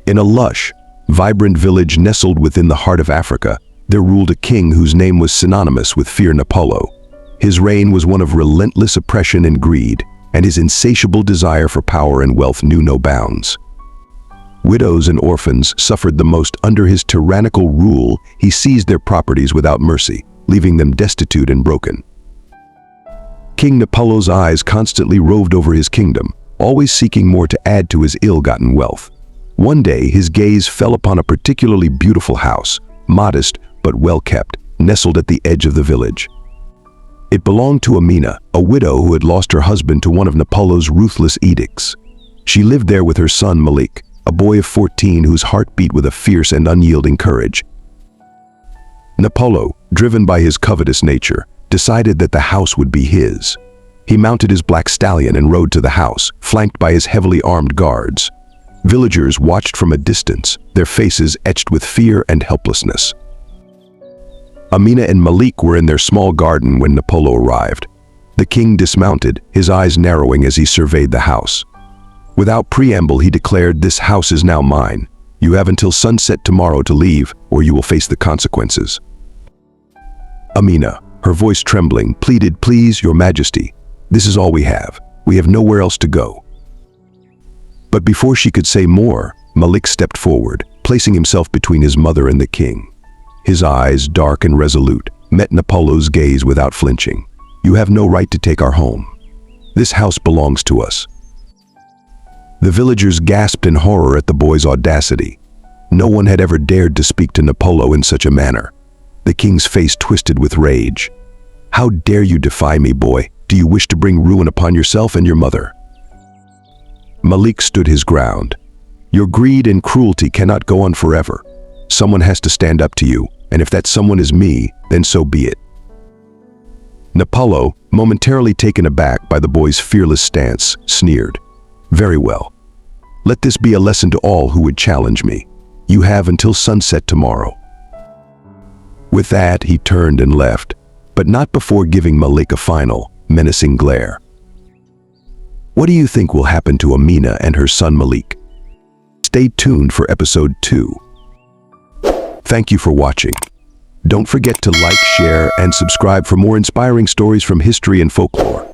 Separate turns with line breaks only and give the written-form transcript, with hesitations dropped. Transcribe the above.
In a lush, vibrant village nestled within the heart of Africa, there ruled a king whose name was synonymous with fear, Napolo. His reign was one of relentless oppression and greed, and his insatiable desire for power and wealth knew no bounds. Widows and orphans suffered the most under his tyrannical rule. He seized their properties without mercy, leaving them destitute and broken. King Napolo's eyes constantly roved over his kingdom, always seeking more to add to his ill-gotten wealth. One day, his gaze fell upon a particularly beautiful house, modest but well-kept, nestled at the edge of the village. It belonged to Amina, a widow who had lost her husband to one of Napolo's ruthless edicts. She lived there with her son Marlik, a boy of 14 whose heart beat with a fierce and unyielding courage. Napolo, driven by his covetous nature, decided that the house would be his. He mounted his black stallion and rode to the house, flanked by his heavily armed guards. Villagers watched from a distance, their faces etched with fear and helplessness. Amina and Marlik were in their small garden when Napolo arrived. The king dismounted, his eyes narrowing as he surveyed the house. Without preamble, he declared, "This house is now mine. You have until sunset tomorrow to leave, or you will face the consequences." Amina, her voice trembling, pleaded, "Please, your majesty, this is all we have. We have nowhere else to go." But before she could say more, Marlik stepped forward, placing himself between his mother and the king. His eyes, dark and resolute, met Napolo's gaze without flinching. "You have no right to take our home. This house belongs to us." The villagers gasped in horror at the boy's audacity. No one had ever dared to speak to Napolo in such a manner. The king's face twisted with rage. "How dare you defy me, boy? Do you wish to bring ruin upon yourself and your mother?" Marlik stood his ground. "Your greed and cruelty cannot go on forever. Someone has to stand up to you, and if that someone is me, then so be it." Napolo, momentarily taken aback by the boy's fearless stance, sneered. "Very well. Let this be a lesson to all who would challenge me. You have until sunset tomorrow." With that, he turned and left, but not before giving Marlik a final, menacing glare. What do you think will happen to Amina and her son Marlik? Stay tuned for episode 2. Thank you for watching. Don't forget to like, share, and subscribe for more inspiring stories from history and folklore.